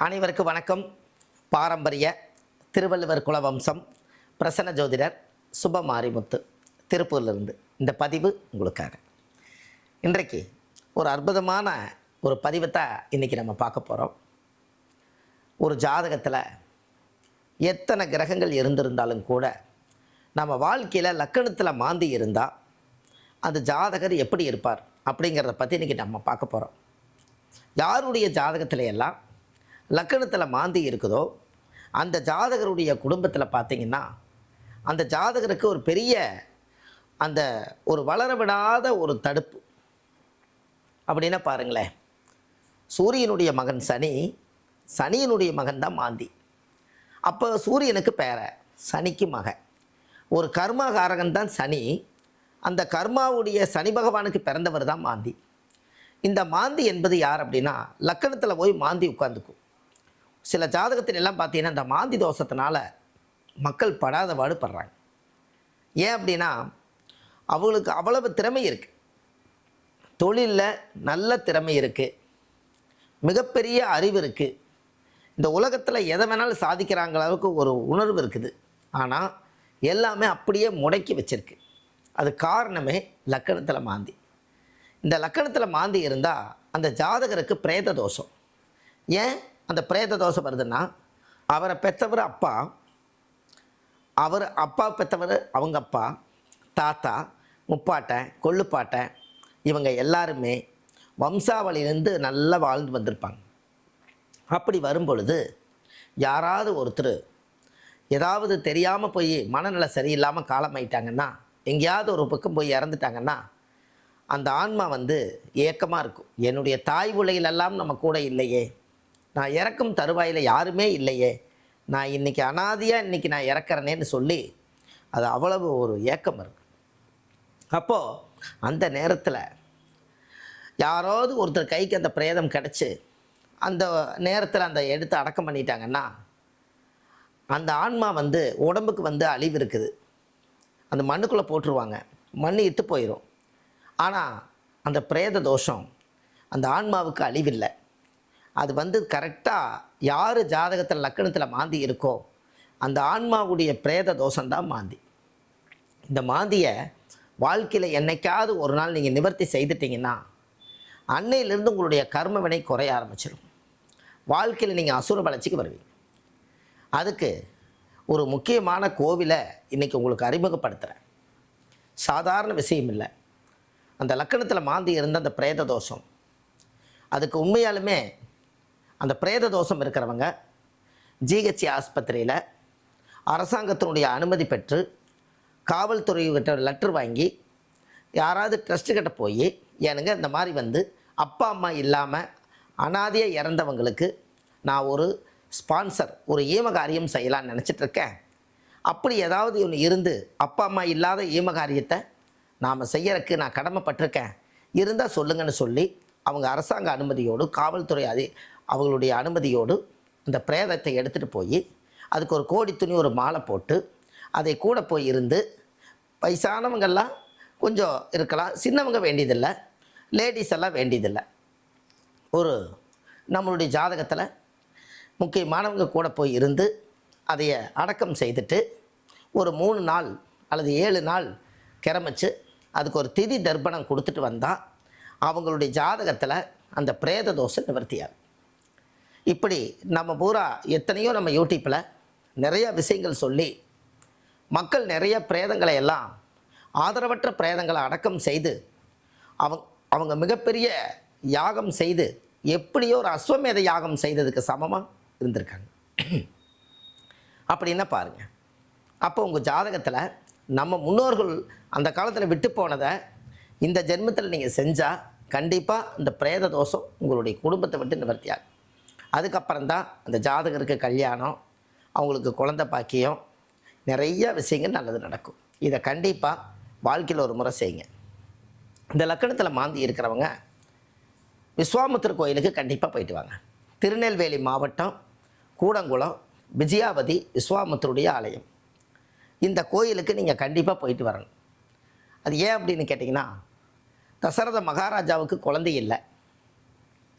அனைவருக்கும் வணக்கம். பாரம்பரிய திருவள்ளுவர் குலவம்சம் பிரசன்ன ஜோதிடர் சுபமாரிமுத்து திருப்பூரிலிருந்து இந்த பதிவு உங்களுக்காக. இன்றைக்கு ஒரு அற்புதமான ஒரு பதிவை தான் இன்றைக்கி நம்ம பார்க்க போகிறோம். ஒரு ஜாதகத்தில் எத்தனை கிரகங்கள் இருந்திருந்தாலும் கூட நம்ம வாழ்க்கையில் லக்கணத்தில் மாந்தி இருந்தால் அந்த ஜாதகர் எப்படி இருப்பார் அப்படிங்கிறத பற்றி இன்றைக்கி நம்ம பார்க்க போகிறோம். யாருடைய ஜாதகத்தில் எல்லாம் லக்கணத்தில் மாந்தி இருக்குதோ அந்த ஜாதகருடைய குடும்பத்தில் பார்த்திங்கன்னா அந்த ஜாதகருக்கு ஒரு பெரிய அந்த ஒரு வளர விடாத ஒரு தடுப்பு அப்படின்னா பாருங்களேன். சூரியனுடைய மகன் சனி, சனியினுடைய மகன் தான் மாந்தி. அப்போ சூரியனுக்கு பேர, சனிக்கு மகன். ஒரு கர்மாகாரகன் தான் சனி, அந்த கர்மாவுடைய சனி பகவானுக்கு பிறந்தவர் தான் மாந்தி. இந்த மாந்தி என்பது யார் அப்படின்னா லக்கணத்தில் போய் மாந்தி உட்காந்துக்கும். சில ஜாதகத்தில் எல்லாம் பார்த்தீங்கன்னா இந்த மாந்தி தோஷத்தினால மக்கள் படாத பாடுபடுறாங்க. ஏன் அப்படின்னா அவங்களுக்கு அவ்வளவு திறமை இருக்குது, தொழிலில் நல்ல திறமை இருக்குது, மிகப்பெரிய அறிவு இருக்குது, இந்த உலகத்தில் எதை வேணாலும் சாதிக்கிறாங்க அளவுக்கு ஒரு உணர்வு இருக்குது. ஆனால் எல்லாமே அப்படியே முடக்கி வச்சிருக்கு. அது காரணமே லக்கணத்தில் மாந்தி. இந்த லக்கணத்தில் மாந்தி இருந்தால் அந்த ஜாதகருக்கு பிரேத தோஷம். ஏன் அந்த பிரேத தோஷம் வருதுன்னா அவரை பெற்றவர் அப்பா, அவர் அப்பா பெற்றவர் அவங்க அப்பா, தாத்தா, முப்பாட்டன், கொள்ளுப்பாட்டன், இவங்க எல்லாருமே வம்சாவளியிலேருந்து நல்லா வாழ்ந்து வந்திருப்பாங்க. அப்படி வரும்பொழுது யாராவது ஒருத்தர் ஏதாவது தெரியாமல் போய் மனநல சரியில்லாமல் காலமாயிட்டாங்கன்னா, எங்கேயாவது ஒரு பக்கம் போய் இறந்துட்டாங்கன்னா அந்த ஆன்மா ஏக்கமாக இருக்கும். என்னுடைய தாய் உலகிலெல்லாம் நம்ம கூட இல்லையே, நான் இறக்கும் தருவாயில் யாருமே இல்லையே, நான் இன்றைக்கி அனாதியாக இன்றைக்கி நான் இறக்குறேனேன்னு சொல்லி அது அவ்வளவு ஒரு ஏக்கம் இருக்குது. அப்போது அந்த நேரத்தில் யாராவது ஒருத்தர் கைக்கு அந்த பிரேதம் கிடச்சி அந்த நேரத்தில் அந்த எடுத்து அடக்கம் பண்ணிட்டாங்கன்னா அந்த ஆன்மா உடம்புக்கு அழிவு இருக்குது, அந்த மண்ணுக்குள்ளே போட்டுருவாங்க, மண் இத்து போயிடும். ஆனால் அந்த பிரேத தோஷம் அந்த ஆன்மாவுக்கு அழிவில்லை. அது கரெக்டாக யார் ஜாதகத்தில் லக்கணத்தில் மாந்தி இருக்கோ அந்த ஆன்மாவுடைய பிரேத தோஷம்தான் மாந்தி. இந்த மாந்தியை வாழ்க்கையில் என்னைக்காவது ஒரு நாள் நீங்கள் நிவர்த்தி செய்துட்டிங்கன்னா அன்னையிலிருந்து உங்களுடைய கர்ம வினை குறைய ஆரம்பிச்சிடும். வாழ்க்கையில் நீங்கள் அசுர வளர்ச்சிக்கு வருவீங்க. அதுக்கு ஒரு முக்கியமான கோவிலை இன்றைக்கி உங்களுக்கு அறிமுகப்படுத்துகிறேன். சாதாரண விஷயம் இல்லை. அந்த லக்கணத்தில் மாந்தி இருந்த அந்த பிரேத தோஷம், அதுக்கு உண்மையாலுமே அந்த பிரேத தோஷம் இருக்கிறவங்க ஜிஹெச் ஆஸ்பத்திரியில் அரசாங்கத்தினுடைய அனுமதி பெற்று காவல்துறைகிட்ட லெட்டர் வாங்கி யாராவது ட்ரஸ்ட்டுக்கிட்ட போய் ஏனுங்க இந்த மாதிரி அப்பா அம்மா இல்லாமல் அனாதையாக இறந்தவங்களுக்கு நான் ஒரு ஸ்பான்சர், ஒரு ஈமகாரியம் செய்யலான்னு நினச்சிட்ருக்கேன். அப்படி ஏதாவது ஒன்று இருந்து அப்பா அம்மா இல்லாத ஈமகாரியத்தை நாம் செய்யறதுக்கு நான் கடமைப்பட்டிருக்கேன், இருந்தால் சொல்லுங்கன்னு சொல்லி அவங்க அரசாங்க அனுமதியோடு காவல்துறை அவங்களுடைய அனுமதியோடு இந்த பிரேதத்தை எடுத்துகிட்டு போய் அதுக்கு ஒரு கோடி துணி ஒரு மாலை போட்டு அதை கூட போய் இருந்து, வயசானவங்கெல்லாம் கொஞ்சம் இருக்கலாம், சின்னவங்க வேண்டியதில்லை, லேடிஸ் எல்லாம் வேண்டியதில்லை, ஒரு நம்மளுடைய ஜாதகத்தில் முக்கியமானவங்க கூட போய் இருந்து அதைய அடக்கம் செய்துட்டு ஒரு 3 நாள் அல்லது 7 நாள் கிரமிச்சு அதுக்கு ஒரு திதி தர்ப்பணம் கொடுத்துட்டு வந்தால் அவங்களுடைய ஜாதகத்தில் அந்த பிரேத தோஷம் நிவர்த்தியாகும். இப்படி நம்ம பூரா எத்தனையோ நம்ம யூடியூப்பில் நிறைய விஷயங்கள் சொல்லி மக்கள் நிறைய பிரேதங்களை எல்லாம் ஆதரவற்ற பிரேதங்களை அடக்கம் செய்து அவங்க மிகப்பெரிய யாகம் செய்து எப்படியோ ஒரு அஸ்வமேத யாகம் செய்ததுக்கு சமமாக இருந்திருக்காங்க. அப்படின்னா பாருங்கள். அப்போ உங்கள் ஜாதகத்தில் நம்ம முன்னோர்கள் அந்த காலத்தில் விட்டு போனதை இந்த ஜென்மத்தில் நீங்கள் செஞ்சால் கண்டிப்பாக இந்த பிரேத தோஷம் உங்களுடைய குடும்பத்தை விட்டு நிவர்த்தியாகும். அதுக்கப்புறம்தான் அந்த ஜாதகருக்கு கல்யாணம், அவங்களுக்கு குழந்தை பாக்கியம், நிறைய விஷயங்கள் நல்லது நடக்கும். இதை கண்டிப்பாக வாழ்க்கையில் ஒரு முறை செய்யுங்க. இந்த லக்கணத்தில் மாந்தி இருக்கிறவங்க விஸ்வாமுத்திர கோயிலுக்கு கண்டிப்பாக போயிட்டு வாங்க. திருநெல்வேலி மாவட்டம் கூடங்குளம் விஜயாவதி விஸ்வாமுத்தருடைய ஆலயம். இந்த கோயிலுக்கு நீங்கள் கண்டிப்பாக போயிட்டு வரணும். அது ஏன் அப்படின்னு கேட்டிங்கன்னா, தசரத மகாராஜாவுக்கு குழந்தை இல்லை,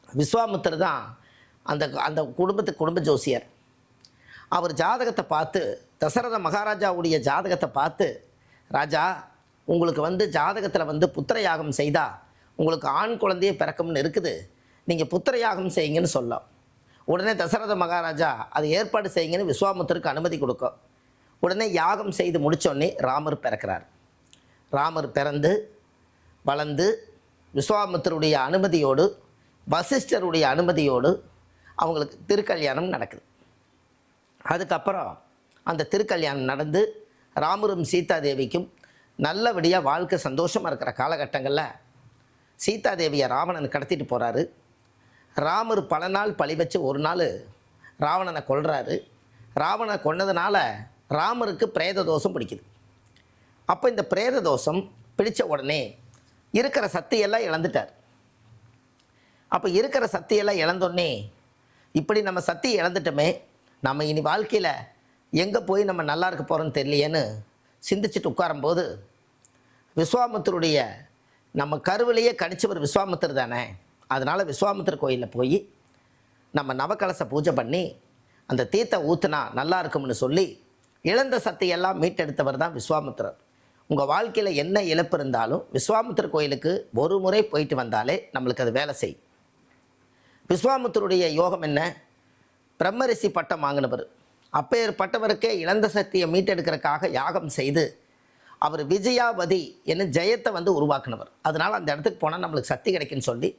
விஸ்வாமுத்தர் தான் அந்த அந்த குடும்ப ஜோசியர். அவர் ஜாதகத்தை பார்த்து, தசரத மகாராஜாவுடைய ஜாதகத்தை பார்த்து, ராஜா உங்களுக்கு ஜாதகத்தில் புத்திர யாகம் செய்தால் உங்களுக்கு ஆண் குழந்தையே பிறக்கும்னு இருக்குது, நீங்கள் புத்திர யாகம் செய்யுங்கன்னு சொல்லலாம். உடனே தசரத மகாராஜா அதை ஏற்பாடு செய்யுங்கன்னு விஸ்வாமித்திரருக்கு அனுமதி கொடுக்கும். உடனே யாகம் செய்து முடித்தோடனே ராமர் பிறக்கிறார். ராமர் பிறந்து வளர்ந்து விஸ்வாமித்திரருடைய அனுமதியோடு, வசிஷ்டருடைய அனுமதியோடு அவங்களுக்கு திருக்கல்யாணம் நடக்குது. அதுக்கப்புறம் அந்த திருக்கல்யாணம் நடந்து ராமரும் சீதாதேவிக்கும் நல்லபடியாக வாழ்க்கை சந்தோஷமாக இருக்கிற காலகட்டங்களில் சீதாதேவியை ராவணன் கடத்திட்டு போகிறாரு. ராமர் பல நாள் பழி வச்சு ஒரு நாள் ராவணனை கொல்றாரு. ராவணனை கொன்னதுனால ராமருக்கு பிரேத தோஷம் பிடிக்குது. அப்போ இந்த பிரேத தோஷம் பிடித்த உடனே இருக்கிற சக்தியெல்லாம் இழந்துட்டார். அப்போ இருக்கிற சக்தியெல்லாம் இழந்தோடனே, இப்படி நம்ம சக்தி இழந்துட்டோமே, நம்ம இனி வாழ்க்கையில் எங்கே போய் நம்ம நல்லா இருக்க போகிறோன்னு தெரியலையேன்னு சிந்திச்சுட்டு உட்காரும்போது, விஸ்வாமித்திரருடைய நம்ம கருவிலேயே கணிச்சவர் விஸ்வாமித்திரர் தானே, அதனால் விஸ்வாமித்திர கோயிலில் போய் நம்ம நவகலச பூஜை பண்ணி அந்த தீர்த்தை ஊற்றுனா நல்லா இருக்கும்னு சொல்லி இழந்த சக்தியெல்லாம் மீட்டெடுத்தவர் தான் விஸ்வாமித்திரர். உங்கள் வாழ்க்கையில் என்ன இழப்பு இருந்தாலும் விஸ்வாமித்திர கோயிலுக்கு ஒரு முறை போயிட்டு வந்தாலே நம்மளுக்கு அது வேலை செய்யும். விஸ்வாமித்திரருடைய யோகம் என்ன? பிரம்மரிஷி பட்டம் வாங்கினவர். அப்பேற்பட்டவருக்கே இழந்த சக்தியை மீட்டெடுக்கிறதுக்காக யாகம் செய்து அவர் விஜயாவதி என்னும் ஜெயத்தை உருவாக்குனவர். அதனால் அந்த இடத்துக்கு போனால் நம்மளுக்கு சக்தி கிடைக்குன்னு சொல்லி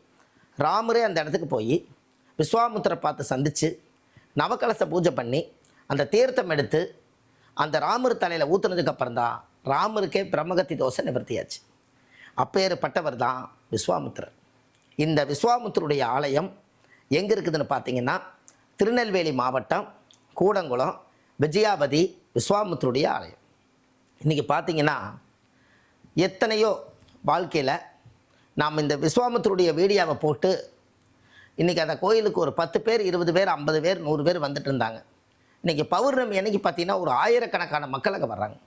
ராமரே அந்த இடத்துக்கு போய் விஸ்வாமித்திரை பார்த்து சந்தித்து நவகலச பூஜை பண்ணி அந்த தீர்த்தம் எடுத்து அந்த ராமர் தலையில் ஊற்றுனதுக்கப்புறம் தான் ராமருக்கே பிரம்மகத்தி தோஷை நிவர்த்தியாச்சு. அப்பேற்பட்டவர் தான் விஸ்வாமித்திரர். இந்த விஸ்வாமித்திரருடைய ஆலயம் எங்கே இருக்குதுன்னு பார்த்தீங்கன்னா, திருநெல்வேலி மாவட்டம் கூடங்குளம் விஜயாவதி விஸ்வாமித்திரருடைய ஆலயம். இன்றைக்கி பார்த்தீங்கன்னா எத்தனையோ வாழ்க்கையில் நாம் இந்த விஸ்வாமித்திரருடைய வீடியோவை போட்டு இன்றைக்கி அந்த கோயிலுக்கு ஒரு 10 பேர் 20 பேர் 50 பேர் 100 பேர் வந்துட்டு இருந்தாங்க. இன்றைக்கி பௌர்ணமி அன்றைக்கி பார்த்திங்கன்னா ஒரு ஆயிரக்கணக்கான மக்கள் அங்கே வர்றாங்க.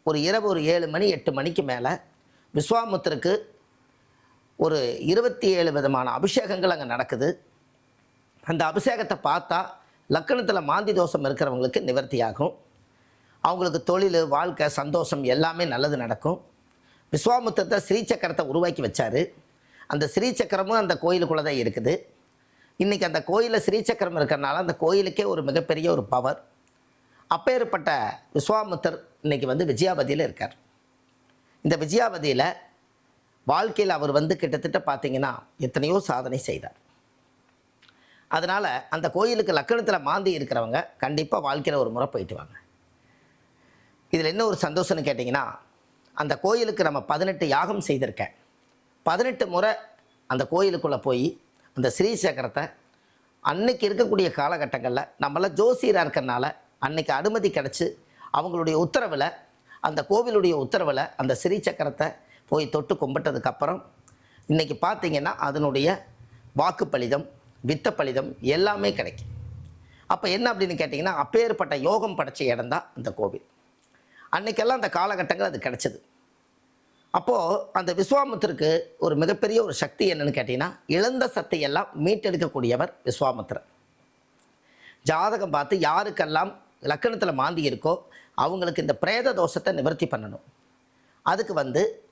ஒரு இரவு ஒரு 7 மணி 8 மணிக்கு மேலே விஸ்வாமித்திரருக்கு ஒரு 27 விதமான அபிஷேகங்கள் அங்கே நடக்குது. அந்த அபிஷேகத்தை பார்த்தா லக்கணத்தில் மாந்தி தோஷம் இருக்கிறவங்களுக்கு நிவர்த்தியாகும். அவங்களுக்கு தொழில், வாழ்க்கை, சந்தோஷம் எல்லாமே நல்லது நடக்கும். விஸ்வாமித்திரத்தை ஸ்ரீசக்கரத்தை உருவாக்கி வச்சார். அந்த ஸ்ரீசக்கரமும் அந்த கோயிலுக்குள்ளே தான் இருக்குது. இன்றைக்கி அந்த கோயிலில் ஸ்ரீசக்கரம் இருக்கிறனால அந்த கோயிலுக்கே ஒரு மிகப்பெரிய ஒரு பவர். அப்பேற்பட்ட விஸ்வாமித்திரர் இன்றைக்கி விஜயாவதியில் இருக்கார். இந்த விஜயாவதியில் வாழ்க்கையில் அவர் கிட்டத்தட்ட பார்த்திங்கன்னா எத்தனையோ சாதனை செய்தார். அதனால் அந்த கோயிலுக்கு லக்கணத்தில் மாந்தி இருக்கிறவங்க கண்டிப்பாக வாழ்க்கையில் ஒரு முறை போயிட்டு வாங்க. இதில் என்ன ஒரு சந்தோஷம்னு கேட்டிங்கன்னா, அந்த கோயிலுக்கு நம்ம 18 யாகம் செய்திருக்கேன். 18 முறை அந்த கோயிலுக்குள்ளே போய் அந்த ஸ்ரீசக்கரத்தை அன்னைக்கு இருக்கக்கூடிய காலகட்டங்களில் நம்மளாம் ஜோசியராக இருக்கிறனால அன்னைக்கு அனுமதி கிடச்சி அவங்களுடைய உத்தரவில், அந்த கோவிலுடைய உத்தரவில் அந்த ஸ்ரீசக்கரத்தை போய் தொட்டு கும்பிட்டதுக்கப்புறம் இன்றைக்கி பார்த்திங்கன்னா அதனுடைய வாக்குப்பளிதம், வித்தப்பளிதம் எல்லாமே கிடைக்கும். அப்போ என்ன அப்படின்னு கேட்டிங்கன்னா, அப்பேற்பட்ட யோகம் படைச்ச இடம் தான் அந்த கோவில். அன்றைக்கெல்லாம் அந்த காலகட்டங்கள் அது கிடச்சிது. அப்போது அந்த விஸ்வாமித்திரருக்கு ஒரு மிகப்பெரிய ஒரு சக்தி என்னென்னு கேட்டிங்கன்னா, இழந்த சக்தியெல்லாம் மீட்டெடுக்கக்கூடியவர் விஸ்வாமித்திரர். ஜாதகம் பார்த்து யாருக்கெல்லாம் லக்கணத்தில் மாந்தி இருக்கோ அவங்களுக்கு இந்த பிரேத தோஷத்தை நிவர்த்தி பண்ணணும். அதுக்கு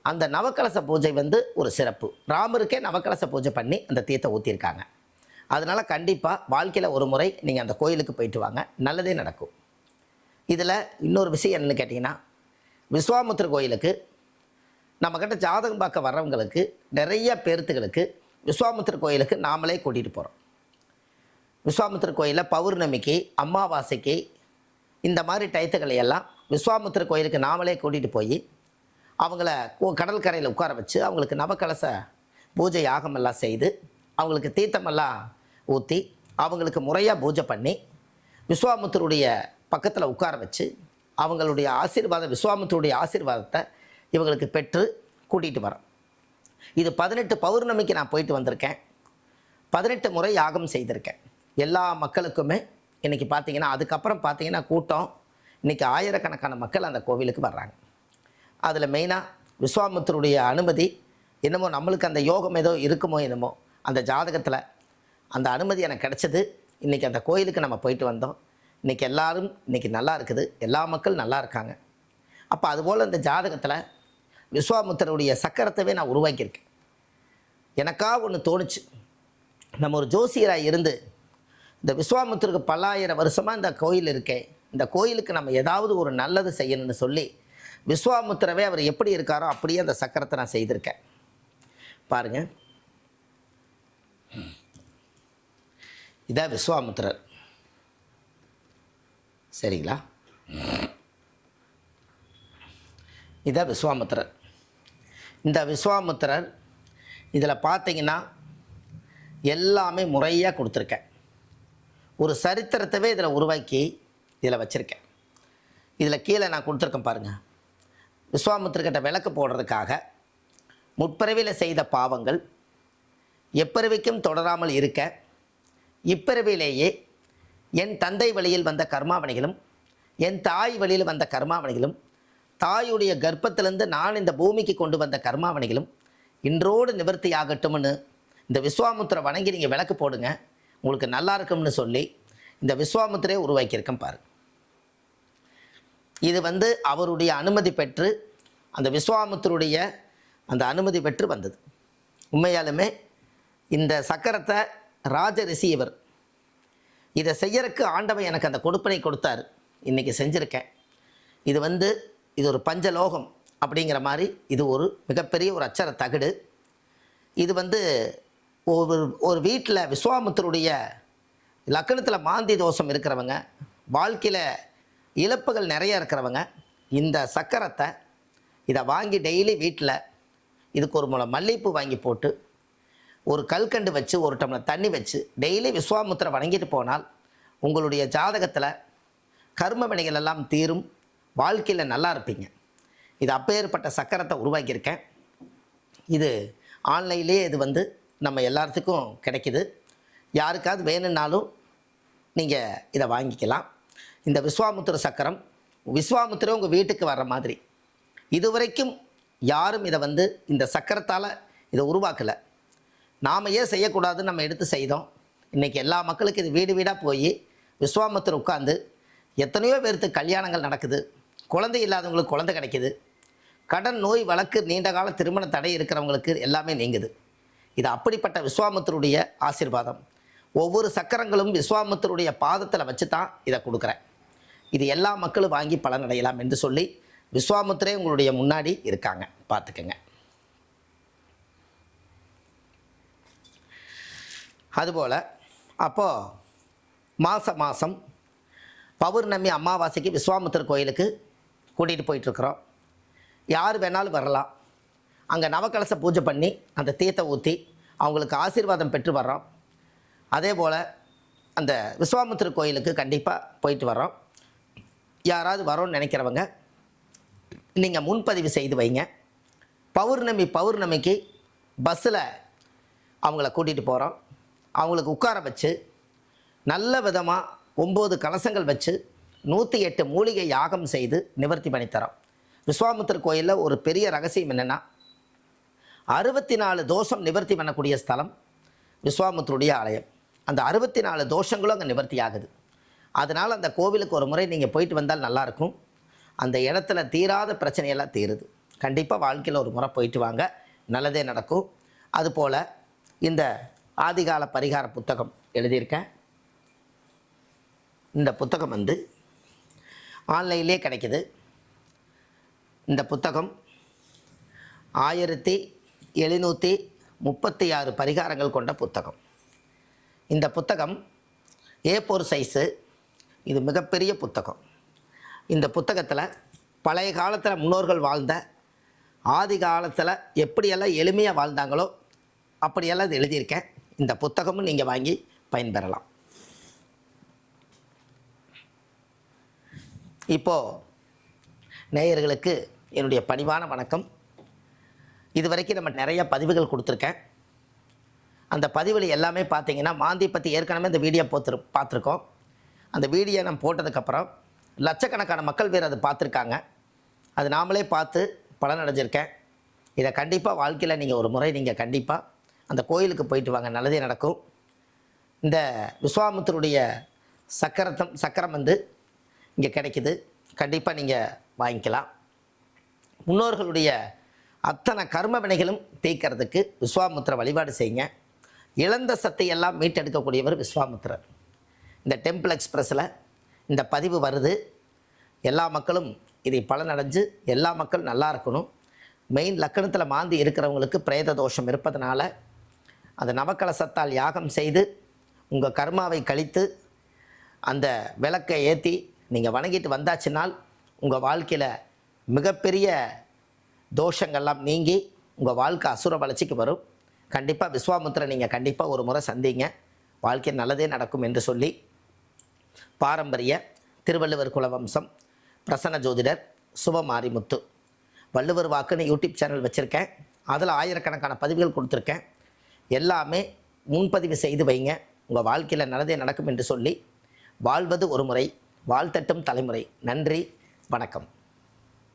அந்த நவகலச பூஜை ஒரு சிறப்பு. ராமருக்கே நவகலச பூஜை பண்ணி அந்த தீர்த்தை ஊற்றிருக்காங்க. அதனால் கண்டிப்பாக வாழ்க்கையில் ஒரு முறை நீங்கள் அந்த கோயிலுக்கு போயிட்டு வாங்க, நல்லதே நடக்கும். இதில் இன்னொரு விஷயம் என்னென்னு கேட்டிங்கன்னா, விஸ்வாமித்திர கோயிலுக்கு நம்மக்கிட்ட ஜாதகம் பார்க்க வர்றவங்களுக்கு நிறைய பேர்த்துகளுக்கு விஸ்வாமித்திர கோயிலுக்கு நாமளே கூட்டிகிட்டு போகிறோம். விஸ்வாமித்திர கோயிலில் பௌர்ணமிக்கு, அமாவாசைக்கு இந்த மாதிரி டயத்துக்களையெல்லாம் விஸ்வாமித்திர கோயிலுக்கு நாமளே கூட்டிகிட்டு போய் அவங்கள கடற்கரையில் உட்கார வச்சு அவங்களுக்கு நவகலச பூஜை யாகமெல்லாம் செய்து அவங்களுக்கு தீர்த்தமெல்லாம் ஊற்றி அவங்களுக்கு முறையாக பூஜை பண்ணி விஸ்வாமித்திரருடைய பக்கத்தில் உட்கார வச்சு அவங்களுடைய ஆசீர்வாதம், விஸ்வாமித்திரருடைய ஆசீர்வாதத்தை இவங்களுக்கு பெற்று கூட்டிகிட்டு வரேன். இது 18 பௌர்ணமிக்கு நான் போயிட்டு வந்திருக்கேன். 18 முறை யாகம் செய்திருக்கேன். எல்லா மக்களுக்குமே இன்றைக்கி பார்த்திங்கன்னா, அதுக்கப்புறம் பார்த்திங்கன்னா கூட்டம் இன்றைக்கி ஆயிரக்கணக்கான மக்கள் அந்த கோவிலுக்கு வர்றாங்க. அதில் மெயினாக விஸ்வாமித்திரருடைய அனுமதி என்னமோ நம்மளுக்கு அந்த யோகம் ஏதோ இருக்குமோ என்னமோ, அந்த ஜாதகத்தில் அந்த அனுமதி எனக்கு கிடச்சிது. இன்றைக்கி அந்த கோயிலுக்கு நம்ம போயிட்டு வந்தோம். இன்றைக்கி எல்லோரும் இன்றைக்கி நல்லா இருக்குது, எல்லா மக்கள் நல்லா இருக்காங்க. அப்போ அதுபோல் இந்த ஜாதகத்தில் விஸ்வாமுத்திரருடைய சக்கரத்தவே நான் உருவாக்கியிருக்கேன். எனக்கா ஒன்று தோணுச்சு, நம்ம ஒரு ஜோசியராக இருந்து இந்த விஸ்வாமுத்திரருக்கு பல்லாயிரம் வருஷமாக இந்த கோயில் இருக்கே, இந்த கோயிலுக்கு நம்ம ஏதாவது ஒரு நல்லது செய்யணும்னு சொல்லி விஸ்வாமுத்திரவே அவர் எப்படி இருக்காரோ அப்படியே அந்த சக்கரத்தை நான் செய்திருக்கேன். பாருங்கள், இதான் விஸ்வாமுத்திரர். சரிங்களா? இதான் விஸ்வாமுத்திரர். இந்த விஸ்வாமுத்திரர் இதில் பார்த்தீங்கன்னா எல்லாமே முறையாக கொடுத்துருக்கேன். ஒரு சரித்திரத்தவே இதில் உருவாக்கி இதில் வச்சுருக்கேன். இதில் கீழே நான் கொடுத்துருக்கேன் பாருங்கள். விஸ்வாமுத்திரர்கிட்ட விளக்கு போடுறதுக்காக முற்பிறவியில் செய்த பாவங்கள் எப்பிறவிக்கும் தொடராமல் இருக்க இப்பிறவிலேயே என் தந்தை வழியில் வந்த கர்மாவணிகளும் என் தாய் வழியில் வந்த கர்மாவணிகளும் தாயுடைய கர்ப்பத்திலிருந்து நான் இந்த பூமிக்கு கொண்டு வந்த கர்மாவணிகளும் இன்றோடு நிவர்த்தி ஆகட்டும்னு இந்த விஸ்வாமுத்திரை வணங்கி நீங்கள் விளக்கு போடுங்க, உங்களுக்கு நல்லா இருக்கும்னு சொல்லி இந்த விஸ்வாமுத்திரையை உருவாக்கியிருக்கேன் பாரு. இது அவருடைய அனுமதி பெற்று, அந்த விஸ்வாமுத்திருடைய அந்த அனுமதி பெற்று வந்தது. உண்மையாலுமே இந்த சக்கரத்தை ராஜ ரிஷி இவர் இதை செய்யறதுக்கு ஆண்டவன் எனக்கு அந்த கொடுப்பனை கொடுத்தார். இன்றைக்கி செஞ்சுருக்கேன். இது இது ஒரு பஞ்சலோகம் அப்படிங்கிற மாதிரி இது ஒரு மிகப்பெரிய ஒரு அச்சர தகடு. இது ஒரு வீட்டில் விஸ்வாமுத்திருடைய லக்னத்தில் மாந்தி தோஷம் இருக்கிறவங்க, வாழ்க்கையில் இழப்புகள் நிறைய இருக்கிறவங்க இந்த சக்கரத்தை இதை வாங்கி டெய்லி வீட்டில் இதுக்கு ஒரு முளை மல்லிகைப்பூ வாங்கி போட்டு ஒரு கல்கண்டு வச்சு ஒரு டம்ளர் தண்ணி வச்சு டெய்லி விஸ்வாமுத்திரை வணங்கிட்டு போனால் உங்களுடைய ஜாதகத்தில் கர்ம வினைகள் எல்லாம் தீரும், வாழ்க்கையில் நல்லா இருப்பீங்க. இது அப்பேற்பட்ட சக்கரத்தை உருவாக்கியிருக்கேன். இது ஆன்லைன்லேயே இது நம்ம எல்லாத்துக்கும் கிடைக்கிது. யாருக்காவது வேணும்னாலும் நீங்கள் இதை வாங்கிக்கலாம். இந்த விஸ்வாமுத்திர சக்கரம் விஸ்வாமுத்திரை உங்கள் வீட்டுக்கு வர்ற மாதிரி இதுவரைக்கும் யாரும் இதை இந்த சக்கரத்தால் இதை உருவாக்கலை. நாம் ஏன் செய்யக்கூடாதுன்னு நம்ம எடுத்து செய்தோம். இன்றைக்கி எல்லா மக்களுக்கும் இது வீடு வீடாக போய் விஸ்வாமுத்திரை உட்காந்து எத்தனையோ பேருக்கு கல்யாணங்கள் நடக்குது, குழந்தை இல்லாதவங்களுக்கு குழந்தை கிடைக்குது, கடன் நோய் வழக்கு நீண்ட கால திருமண தடை இருக்கிறவங்களுக்கு எல்லாமே நீங்குது. இது அப்படிப்பட்ட விஸ்வாமுத்திருடைய ஆசீர்வாதம். ஒவ்வொரு சக்கரங்களும் விஸ்வாமுத்திருடைய பாதத்தில் வச்சு தான் இதை கொடுக்குறேன். இது எல்லா மக்களும் வாங்கி பலனடையலாம் என்று சொல்லி விஸ்வாமுத்திரே உங்களுடைய முன்னாடி இருக்காங்க, பார்த்துக்கங்க. அதுபோல் அப்போது மாதம் பௌர்ணமி அமாவாசைக்கு விஸ்வாமுத்திர கோயிலுக்கு கூட்டிகிட்டு போயிட்டுருக்குறோம். யார் வேணாலும் வரலாம். அங்கே நவக்கலச பூஜை பண்ணி அந்த தீர்த்தை ஊற்றி அவங்களுக்கு ஆசீர்வாதம் பெற்று வர்றோம். அதே போல் அந்த விஸ்வாமுத்திர கோயிலுக்கு கண்டிப்பாக போயிட்டு வர்றோம். யாராவது வரோன்னு நினைக்கிறவங்க நீங்கள் முன்பதிவு செய்து வைங்க. பௌர்ணமிக்கு பஸ்ஸில் அவங்கள கூட்டிகிட்டு போகிறோம். அவங்களுக்கு உட்கார வச்சு நல்ல விதமாக 9 கலசங்கள் வச்சு 108 மூலிகை யாகம் செய்து நிவர்த்தி பண்ணித்தரோம். விஸ்வாமுத்திர கோயிலில் ஒரு பெரிய ரகசியம் என்னென்னா 64 தோஷம் நிவர்த்தி பண்ணக்கூடிய ஸ்தலம் விஸ்வாமுத்திருடைய ஆலயம். அந்த 64 தோஷங்களும் அங்கே நிவர்த்தி ஆகுது. அதனால் அந்த கோவிலுக்கு ஒரு முறை நீங்கள் போயிட்டு வந்தால் நல்லாயிருக்கும். அந்த இடத்துல தீராத பிரச்சனையெல்லாம் தீருது. கண்டிப்பாக வாழ்க்கையில் ஒரு முறை போயிட்டு வாங்க, நல்லதே நடக்கும். அதுபோல் இந்த ஆதிகால பரிகார புத்தகம் எழுதியிருக்கேன். இந்த புத்தகம் ஆன்லைன்லேயே கிடைக்கிது. இந்த புத்தகம் 1736 பரிகாரங்கள் கொண்ட புத்தகம். இந்த புத்தகம் A4 சைஸு. இது மிகப்பெரிய புத்தகம். இந்த புத்தகத்தில் பழைய காலத்தில் முன்னோர்கள் வாழ்ந்த ஆதி காலத்தில் எப்படியெல்லாம் எளிமையாக வாழ்ந்தாங்களோ அப்படியெல்லாம் இது எழுதியிருக்கேன். இந்த புத்தகமும் நீங்கள் வாங்கி பயன்பெறலாம். இப்போது நேயர்களுக்கு என்னுடைய பணிவான வணக்கம். இதுவரைக்கும் நம்ம நிறைய பதிவுகள் கொடுத்துருக்கேன். அந்த பதிவில் எல்லாமே பார்த்தீங்கன்னா மாந்தி பற்றி ஏற்கனவே இந்த வீடியோ பார்த்துருக்கோம். அந்த வீடியோ நம்ம போட்டதுக்கப்புறம் லட்சக்கணக்கான மக்கள் பேர் அதை பார்த்துருக்காங்க. அது நாமளே பார்த்து பலனடைஞ்சிருக்கேன். இதை கண்டிப்பாக வாழ்க்கையில் நீங்கள் ஒரு முறை நீங்கள் கண்டிப்பாக அந்த கோயிலுக்கு போயிட்டு வாங்க, நல்லதே நடக்கும். இந்த விஸ்வாமித்திரருடைய சக்கரம் வந்து இங்கே கிடைக்குது. கண்டிப்பாக நீங்கள் வாங்கிக்கலாம். முன்னோர்களுடைய அத்தனை கர்ம வினைகளும் தீர்க்கறதுக்கு விஸ்வாமித்திர வழிபாடு செய்யுங்க. இழந்த சத்தையெல்லாம் மீட்டெடுக்கக்கூடியவர் விஸ்வாமித்திரர். இந்த டெம்பிள் எக்ஸ்பிரஸில் இந்த பதிவு வருது. எல்லா மக்களும் இதை பலனடைஞ்சு எல்லா மக்களும் நல்லா இருக்கணும். மெயின் லக்கணத்தில் மாந்தி இருக்கிறவங்களுக்கு பிரேத தோஷம் இருப்பதனால அந்த நவக்கலசத்தால் யாகம் செய்து உங்கள் கர்மாவை கழித்து அந்த விளக்கை ஏற்றி நீங்கள் வணங்கிட்டு வந்தாச்சுனால் உங்கள் வாழ்க்கையில் மிகப்பெரிய தோஷங்கள்லாம் நீங்கி உங்கள் வாழ்க்கை அசுர வளர்ச்சிக்கு வரும். கண்டிப்பாக விஸ்வாமித்திரை நீங்கள் கண்டிப்பாக ஒரு முறை சந்திங்க, வாழ்க்கை நல்லதே நடக்கும் என்று சொல்லி பாரம்பரிய திருவள்ளுவர் குலவம்சம் பிரசன்ன ஜோதிடர் சுபமாரிமுத்து வள்ளுவர் வாக்குன்னு யூடியூப் சேனல் வச்சுருக்கேன். அதில் ஆயிரக்கணக்கான பதிவுகள் கொடுத்துருக்கேன். எல்லாமே முன்பதிவு செய்து வைங்க, உங்கள் வாழ்க்கையில் நல்லதே நடக்கும் என்று சொல்லி வாழ்வது ஒரு முறை, வாழ்த்தட்டும் தலைமுறை. நன்றி, வணக்கம்.